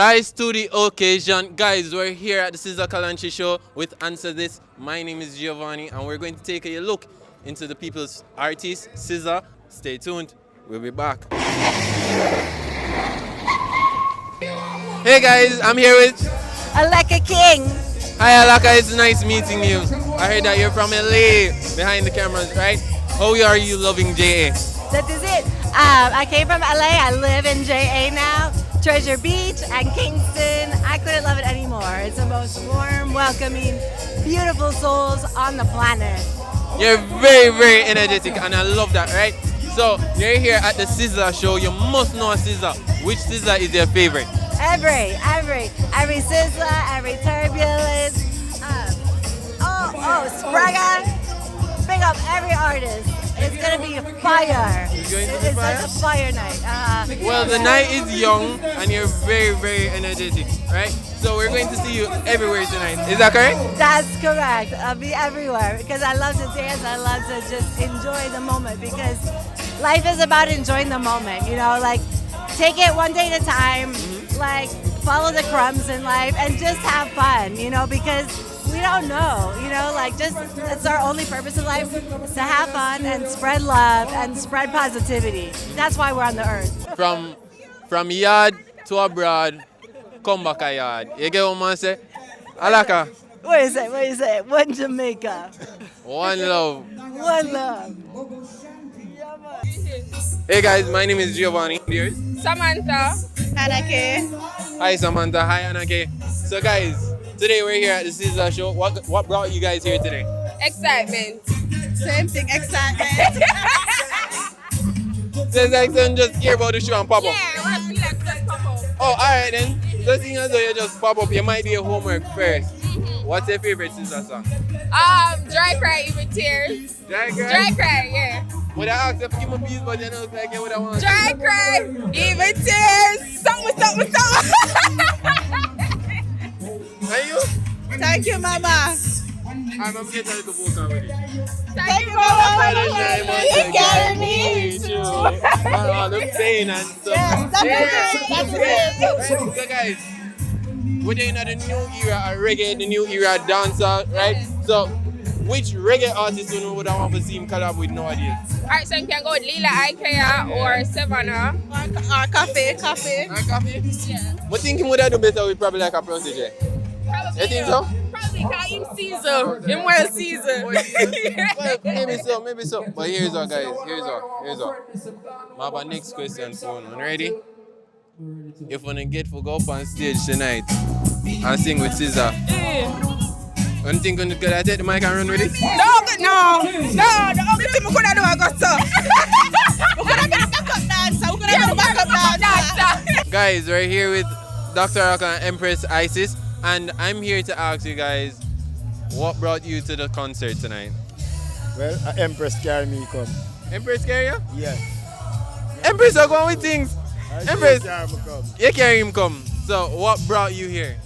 Rise to the occasion. Guys, we're here at the Sizzla Kalanchi show with Answer This. My name is Giovanni and we're going to take a look into the people's artist, Sizzla. Stay tuned. We'll be back. Hey guys, I'm here with Alaka King. Hi Alaka, it's nice meeting you. I heard that you're from LA, behind the cameras, right? How are you loving JA? That is it. I came from LA. I live in JA now. Treasure Beach and Kingston. I couldn't love it anymore. It's the most warm, welcoming, beautiful souls on the planet. You're very, very energetic and I love that, right? So, you're here at the Sizzla show. You must know a Sizzla. Which Sizzla is your favorite? Every Sizzla, every Turbulence. Spragga. Big up every artist. It's gonna be a fire. It's like a fire night. Well, the night is young and you're very, very energetic, right? So we're going to see you everywhere tonight. Is that correct? That's correct. I'll be everywhere because I love to dance. I love to just enjoy the moment because life is about enjoying the moment. You know, like take it one day at a time. Like follow the crumbs in life and just have fun. You know, because we don't know, you know, like just it's our only purpose in life is to have fun and spread love and spread positivity. That's why we're on the earth. From yard to abroad, come back a yard. You get what I say? Alaka. What is it? One Jamaica. One love. One love. Hey guys, my name is Giovanni. Yours? Samantha. Anake. Hi Samantha, hi Anake. So guys, today we're here at the Sizzla show. What brought you guys here today? Excitement. Same thing, excitement. Just like just hear about the show and pop up. Yeah, let's just pop up. Oh, alright then. So seeing as though you just pop up, you might do your homework first. What's your favorite Sizzla song? Dry Cry, Even Tears. Dry Cry? Dry Cry, yeah. Would I ask if you give me peace, but you know it's like you would I want. Dry Cry, Even Tears. Something. Are you? Thank you, Mama. I'm getting a little vocal with it. Thank you, Mama. You carry me. All the pain and stuff. That's it. So guys, we're in the new era of reggae, the new era of dancer, right? So, which reggae artist you know would I want to see him collab with nowadays? Alright, so you can go with Lila Ikea or Savannah. Or coffee. And coffee? Yeah. But thinking would I do better with probably like a protege? Probably. You think so? Probably call him Caesar. Him well Caesar. Well, maybe so. But here's what, guys. Here's what. I have a next question for you. Ready? If you get to go up on stage tonight and sing with Sizzla, you think you could take the mic and run with it? No. The only thing we could do is go so. We could have been a backup dancer. Guys, we're here with Dr. Rock and Empress Isis, and I'm here to ask you guys, what brought you to the concert tonight? Well, Empress carry me come. Empress carry you? Yeah. Empress are going with things. Empress, carry me come. you carry him come. So, what brought you here?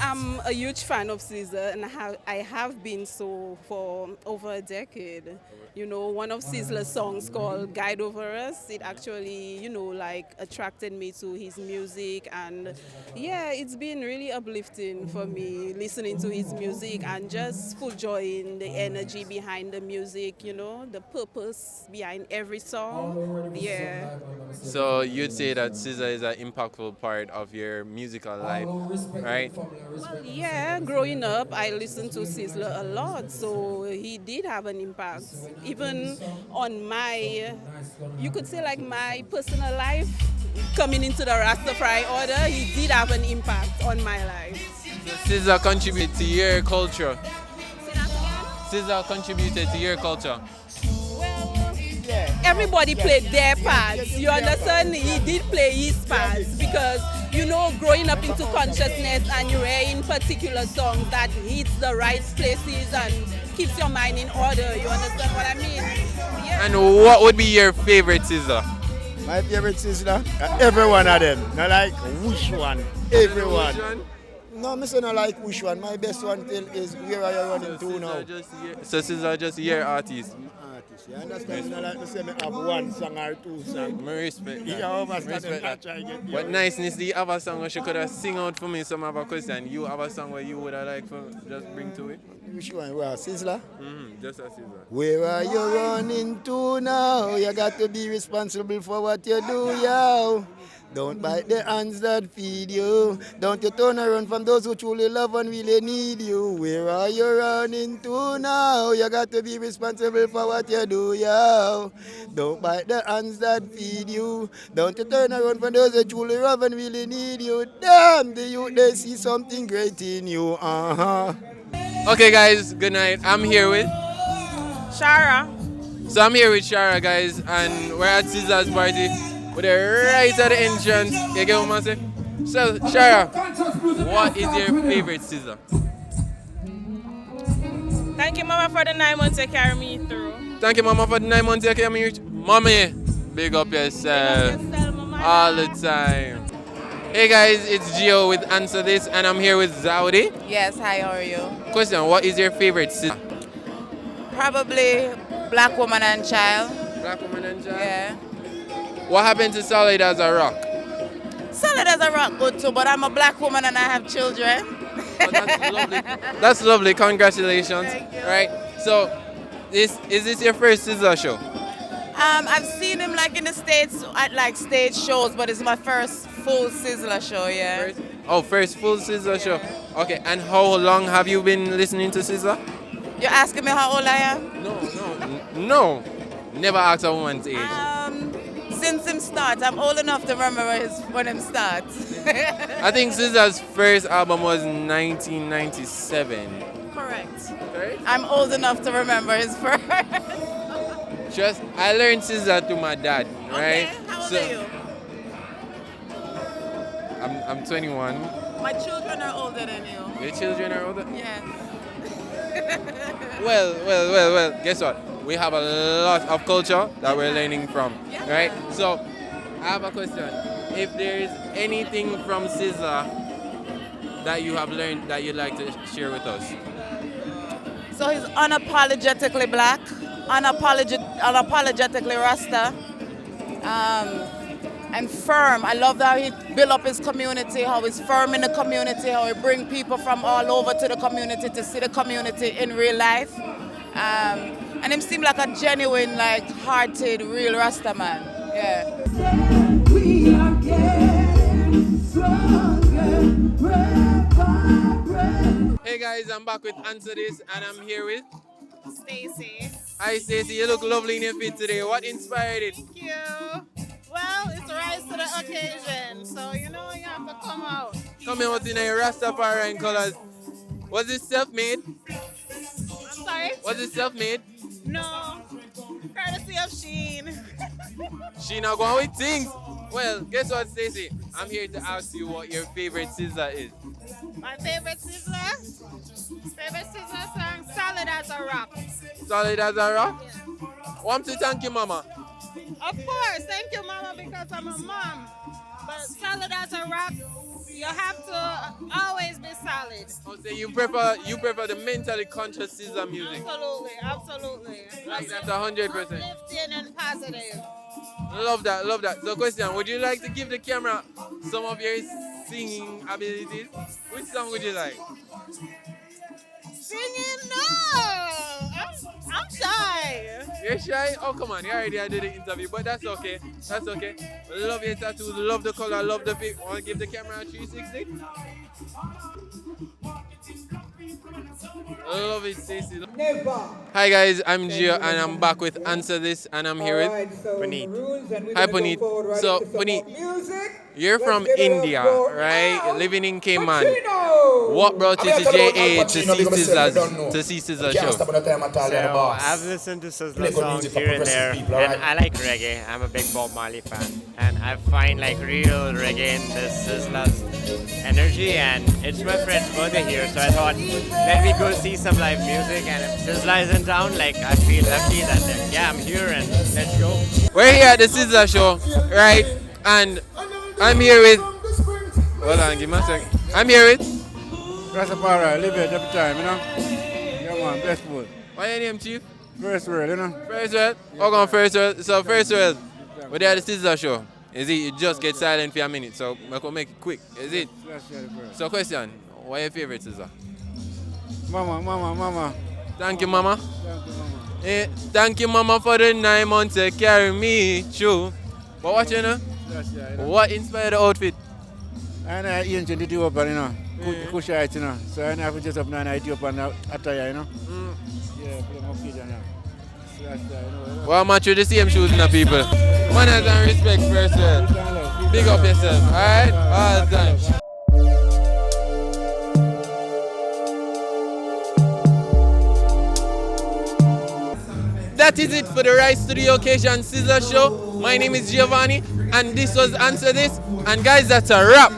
I'm a huge fan of Sizzla and I have been so for over a decade. You know, one of Sizzla's songs called Guide Over Us, it actually, you know, like attracted me to his music, and yeah, it's been really uplifting for me listening to his music and just full joy in the energy behind the music, you know, the purpose behind every song. Yeah. So, you'd say that Sizzla is an impactful part of your musical life, right? Well, yeah, growing up, I listened to Sizzla a lot, so he did have an impact. Even on my, you could say like my personal life, coming into the Rastafari order, he did have an impact on my life. So Sizzla contributed to your culture. Say that again? Sizzla contributed to your culture. Well, everybody played their parts. You understand? He did play his parts because, you know, growing up into consciousness and you're hearing particular songs that hits the right places and keeps your mind in order. You understand what I mean? Yeah. And what would be your favorite Sizzla? My favorite Sizzla? Every one of them. Not like which one. Everyone. No, I say no like which one. My best one till is Where Are You Running To Now. So Sizzla just your artist. Artist, you understand? Me no like to say me have one song or two songs. I respect that. Yeah, I overstand respect that. that. What niceness do you have a song where she could have sing out for me some other question? You have a song where you would have liked for just bring to it? Which one? Well, Sizzla? Just a Sizzla. Where are you running to now? You got to be responsible for what you do, yo. Don't bite the hands that feed you. Don't you turn around from those who truly love and really need you. Where are you running to now? You got to be responsible for what you do, yo. Don't bite the hands that feed you. Don't you turn around from those who truly love and really need you. Damn, the youth, they see something great in you, Okay, guys, good night. I'm here with Shara. So I'm here with Shara, guys, and we're at Sizzla's party. We're right at the entrance. You get what I'm saying? So, Shara, what is your favorite Sizzla? Thank you, Mama, for the 9 months you carry me through. Thank you, Mama, for the 9 months you carry me through. Mommy, big up yourself. All the time. Hey guys, it's Gio with Answer This, and I'm here with Zawdi. Yes, hi, how are you? Question, what is your favorite Sizzla? Probably Black Woman and Child. Black Woman and Child? Yeah. What happened to Solid as a Rock? Solid as a rock good too, but I'm a black woman and I have children. Oh, that's lovely. That's lovely. Congratulations. Thank you. Right. So, is this your first Sizzla show? I've seen him like in the States at like stage shows, but it's my first full Sizzla show, yeah. First full Sizzla show. Okay. And how long have you been listening to Sizzla? You're asking me how old I am? No. Never ask a woman's age. Since him start, I'm old enough to remember when him starts. I think Sizzla's first album was 1997. Correct. I'm old enough to remember his first. I learned Sizzla through my dad, right? Okay, how old are you? I'm 21. My children are older than you. Your children are older? Yes. Well, guess what? We have a lot of culture that we're learning from, right? So, I have a question. If there is anything from Sizzla that you have learned that you'd like to share with us? So he's unapologetically black, unapologetically Rasta, and firm. I love how he built up his community, how he's firm in the community, how he bring people from all over to the community to see the community in real life. And him seem like a genuine, like, hearted, real Rasta man. Yeah. We are getting stronger, Hey guys, I'm back with Answer This, and I'm here with Stacy. Hi Stacy, you look lovely in your fit today. What inspired it? Thank you. Well, it's a rise to the occasion, so you know you have to come out. Come out in your Rastafarian colors. Was it self-made? I'm sorry? Was it self-made? No. Courtesy of Sheen. She not going with things. Well, guess what, Stacey? I'm here to ask you what your favorite Sizzla is. My favorite Sizzla? Favorite Sizzla song? Solid as a Rock. Solid as a rock? Yeah. Want to thank you, Mama. Of course. Thank you, Mama, because I'm a mom. But Solid as a Rock, you have to always be solid. Oh, so you prefer the mentally conscious Sizzla music? Absolutely. Like that 100%. Uplifting and positive. Love that. So question, would you like to give the camera some of your singing abilities? Which song would you like? Singing? No! I'm shy. You're shy? Oh, come on. You already did the interview, but that's okay. Love your tattoos, love the color, love the fit. Want to give the camera a 360? Love it, Stacey. Hi guys, I'm Gio and I'm back with Answer This, and I'm here with Puneet. Hi Puneet. So Puneet, you're from India, right? Living in Cayman. What brought you to JA to see Sizzla's show? So I've listened to Sizzla songs here and there, and I like reggae. I'm a big Bob Marley fan, and I find like real reggae in this Sizzla's energy, and it's my friend's birthday here, so I thought, let me go see some live music, and if Sizzla is in town, like I feel lucky that I'm here and let's go. We're here at the Sizzla show, right? And I'm here with, hold on, give me a sec. I'm here with Rastafari, live it every time, you know? Yeah, man, best food. What's your name, Chief? First world, you know? First world? How come first world? So first world, we're there at the Sizzla show. Is it? You just get silent for a minute, so I can make it quick. Is it? So question, what your favorite Sizzla? Mama. Thank you, Mama. Thank you, Mama, for the 9 months to carry me through. But what you know? What inspired the outfit? And I ancient the do up, you know. Kushite, you know. So I have to just up now and I do up and attire, you know. Yeah, play my kid, you know. Well, match with the same shoes in the people. Manners and respect first world. Big up yourself, alright? All the time. That is it for the Rise to the Occasion Sizzla show. My name is Giovanni and this was Answer This. And guys, that's a wrap.